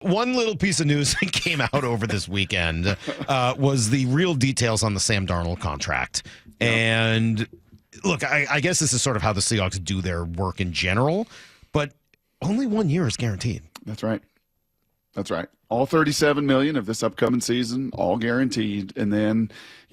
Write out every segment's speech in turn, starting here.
One little piece of news that came out over this weekend was the real details on the Sam Darnold contract. And look, I guess this is sort of how the Seahawks do their work in general, but only 1 year is guaranteed. That's right. That's right. All $37 million of this upcoming season, all guaranteed. And then,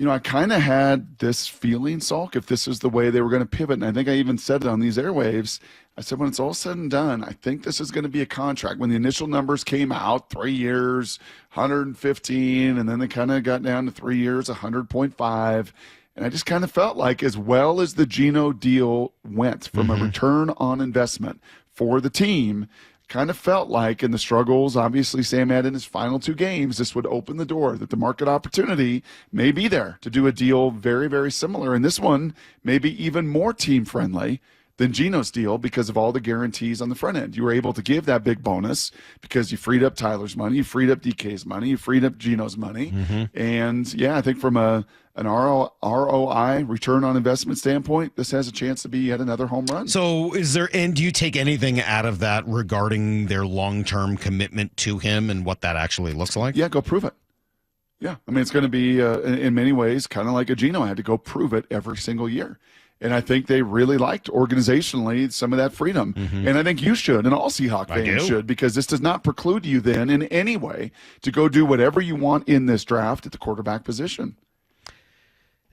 I kind of had this feeling, Salk, if this is the way they were going to pivot. And I think I even said it on these airwaves. I said, when it's all said and done, I think this is going to be a contract. When the initial numbers came out, 3 years, 115, and then they kind of got down to 3 years, 100.5. And I just kind of felt like, as well as the Geno deal went from a return on investment for the team, kind of felt like, in the struggles obviously Sam had in his final 2 games, this would open the door, that the market opportunity may be there to do a deal very, very similar. And this one may be even more team-friendly than Geno's deal because of all the guarantees on the front end. You were able to give that big bonus because you freed up Tyler's money, you freed up DK's money, you freed up Geno's money. And, I think from an ROI, return on investment standpoint, this has a chance to be yet another home run. So do you take anything out of that regarding their long-term commitment to him and what that actually looks like? Yeah, go prove it. Yeah, I mean, it's going to be, in many ways, kind of like a Geno had to go prove it every single year. And I think they really liked, organizationally, some of that freedom. And I think you should, and all Seahawk fans should, because this does not preclude you then in any way to go do whatever you want in this draft at the quarterback position.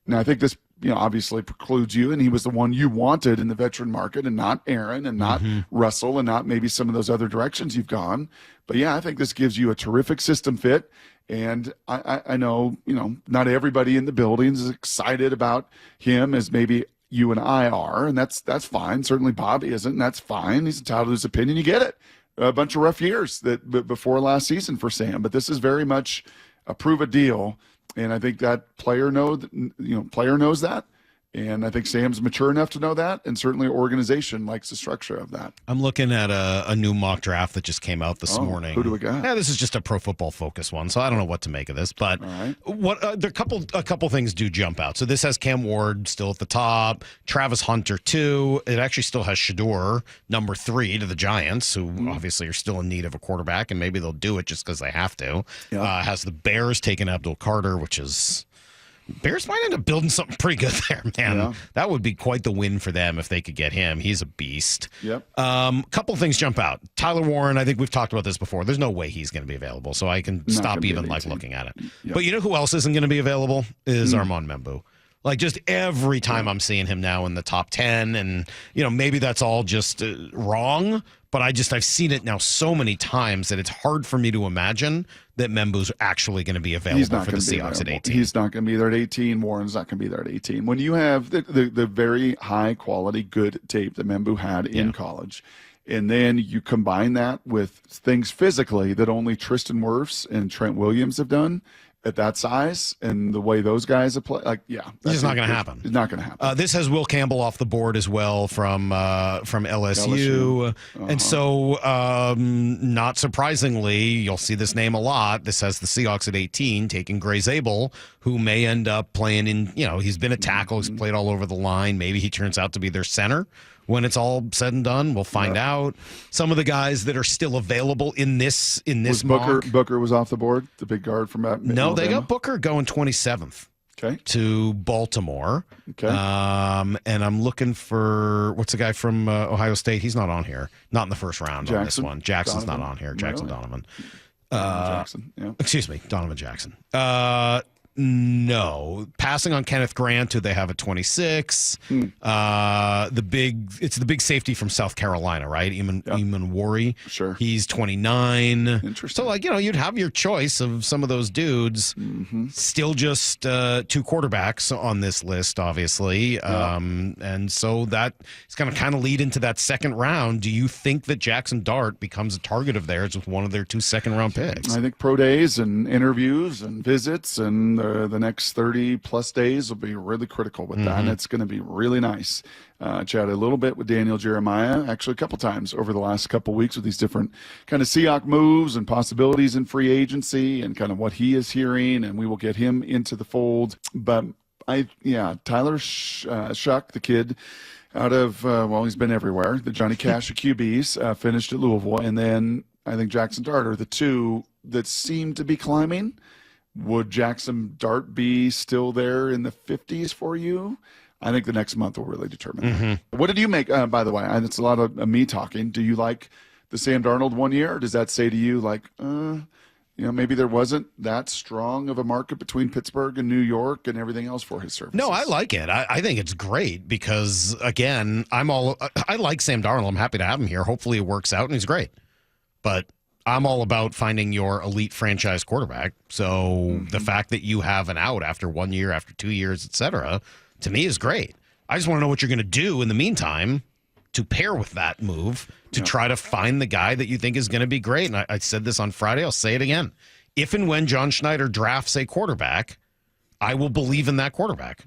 Now, I think this, obviously precludes you, and he was the one you wanted in the veteran market, and not Aaron, and not Russell, and not maybe some of those other directions you've gone. But, I think this gives you a terrific system fit. And I know, not everybody in the building is excited about him as maybe you and I are, and that's fine. Certainly Bobby isn't, and that's fine. He's entitled to his opinion. You get it. A bunch of rough years before last season for Sam, but this is very much a prove a deal, and I think that player knows that. And I think Sam's mature enough to know that, and certainly organization likes the structure of that. I'm looking at a new mock draft that just came out this morning. Who do we got? Yeah, this is just a Pro Football Focus one, so I don't know what to make of this. But a couple things do jump out. So this has Cam Ward still at the top, Travis Hunter 2. It actually still has Shador number 3 to the Giants, who obviously are still in need of a quarterback, and maybe they'll do it just because they have to. Has the Bears taking Abdul Carter, which is. Bears might end up building something pretty good there, man. Yeah. That would be quite the win for them if they could get him. He's a beast. Yep. Couple things jump out. Tyler Warren, I think we've talked about this before. There's no way he's going to be available, so I can stop even looking at it. Yep. But you know who else isn't going to be available is Armand Membu. Like, just every time I'm seeing him now in the top 10, and, maybe that's all just wrong, but I've seen it now so many times that it's hard for me to imagine that Membu's actually going to be available for the Seahawks at 18. He's not going to be there at 18. Warren's not going to be there at 18. When you have the very high-quality, good tape that Membu had in college, and then you combine that with things physically that only Tristan Wirfs and Trent Williams have done, at that size and the way those guys have played, it's just not going to happen. It's not going to happen. This has Will Campbell off the board as well from LSU. And so, not surprisingly, you'll see this name a lot. This has the Seahawks at 18 taking Gray Zabel, who may end up playing in. He's been a tackle. He's played all over the line. Maybe he turns out to be their center. When it's all said and done, we'll find out. Some of the guys that are still available in this mock. Booker was off the board, the big guard from Alabama. No, they got Booker going 27th. Okay. To Baltimore. Okay. And I'm looking for, what's the guy from Ohio State? He's not on here. Not in the first round on this one. Jackson's Donovan. not on here. Jackson Really? Donovan. Jackson. Yeah. Excuse me, Donovan Jackson. No. Passing on Kenneth Grant, who they have at 26. It's the big safety from South Carolina, right? Eamon Worry. Sure. He's 29. Interesting. So, you'd have your choice of some of those dudes. Still just 2 quarterbacks on this list, obviously. And so that is going to kind of lead into that second round. Do you think that Jackson Dart becomes a target of theirs with one of their 2 second-round picks? I think pro days and interviews and visits and the next 30-plus days will be really critical with that, and it's going to be really nice. Chatted a little bit with Daniel Jeremiah, actually a couple times over the last couple weeks with these different kind of Seahawk moves and possibilities in free agency and kind of what he is hearing, and we will get him into the fold. But, Tyler Shuck, the kid out of, he's been everywhere, the Johnny Cash of QBs, finished at Louisville, and then I think Jackson Dart are the two that seem to be climbing. Would Jackson Dart be still there in the 50s for you? I think the next month will really determine that. What did you make, by the way, and it's a lot of me talking, do you like the Sam Darnold 1 year? Or does that say to you, like, maybe there wasn't that strong of a market between Pittsburgh and New York and everything else for his services? No, I like it. I think it's great because, again, I like Sam Darnold. I'm happy to have him here. Hopefully it works out, and he's great. But I'm all about finding your elite franchise quarterback. So the fact that you have an out after 1 year, after 2 years, et cetera, to me is great. I just want to know what you're going to do in the meantime to pair with that move to try to find the guy that you think is going to be great. And I said this on Friday. I'll say it again. If and when John Schneider drafts a quarterback, I will believe in that quarterback.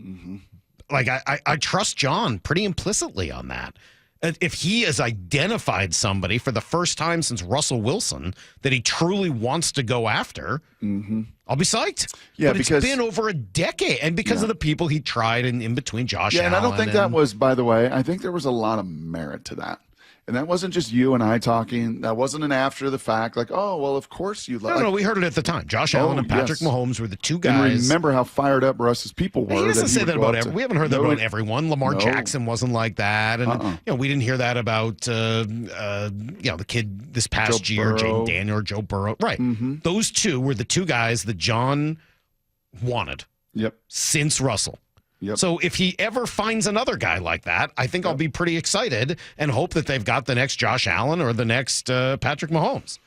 Like, I trust John pretty implicitly on that. If he has identified somebody for the first time since Russell Wilson that he truly wants to go after, I'll be psyched. Yeah, but because it's been over a decade, and because of the people he tried in between Josh Allen. And I don't think that was, by the way, I think there was a lot of merit to that. And that wasn't just you and I talking. That wasn't an after the fact, like, oh, well, of course you love. No, we heard it at the time. Josh Allen and Patrick Mahomes were the two guys. And remember how fired up Russ's people were. He doesn't say that about everyone. We haven't heard that about everyone. Lamar Jackson wasn't like that. And we didn't hear that about the kid this past year, Jaden Daniel or Joe Burrow. Right. Those two were the two guys that John wanted since Russell. So if he ever finds another guy like that, I think I'll be pretty excited and hope that they've got the next Josh Allen or the next Patrick Mahomes.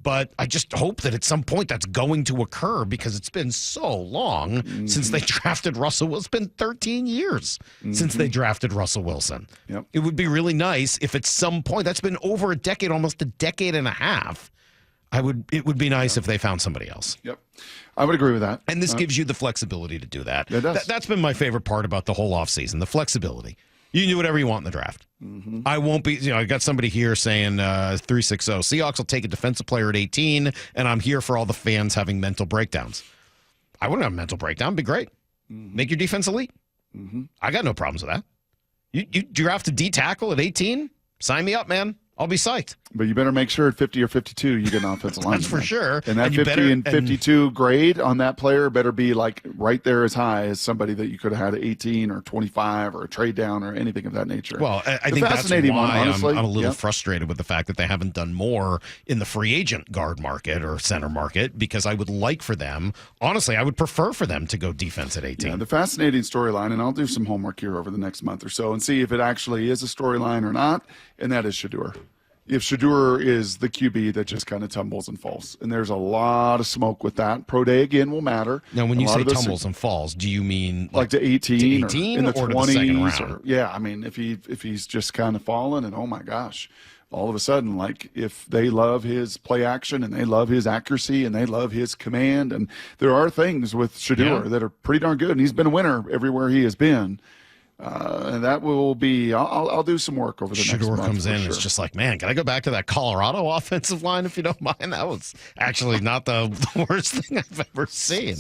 But I just hope that at some point that's going to occur because it's been so long since they drafted Russell Wilson. It's been 13 years since they drafted Russell Wilson. It would be really nice if at some point, that's been over a decade, almost a decade and a half, it would be nice if they found somebody else. I would agree with that. And this gives you the flexibility to do that. It does. That's been my favorite part about the whole offseason, the flexibility. You can do whatever you want in the draft. I won't be, I got somebody here saying 360, Seahawks will take a defensive player at 18, and I'm here for all the fans having mental breakdowns. I wouldn't have a mental breakdown. It'd be great. Make your defense elite. I got no problems with that. You draft a D tackle at 18? Sign me up, man. I'll be psyched. But you better make sure at 50 or 52 you get an offensive line. That's for sure. And that 50 and 52 grade on that player better be like right there as high as somebody that you could have had at 18 or 25 or a trade down or anything of that nature. Well, I think that's why I'm a little frustrated with the fact that they haven't done more in the free agent guard market or center market, because I would like for them, honestly, I would prefer for them to go defense at 18. Yeah, the fascinating storyline, and I'll do some homework here over the next month or so and see if it actually is a storyline or not, and that is Shedeur. If Shedeur is the QB that just kind of tumbles and falls. And there's a lot of smoke with that. Pro day, again, will matter. Now, when you say tumbles and falls, do you mean like to 18 or in the 20s? The second round? I mean, if he's just kind of fallen and, oh, my gosh, all of a sudden, like if they love his play action and they love his accuracy and they love his command, and there are things with Shedeur that are pretty darn good, and he's been a winner everywhere he has been. And that will be, I'll do some work over the next month. Shedeur comes in and it's just like, man, can I go back to that Colorado offensive line if you don't mind? That was actually not the worst thing I've ever seen.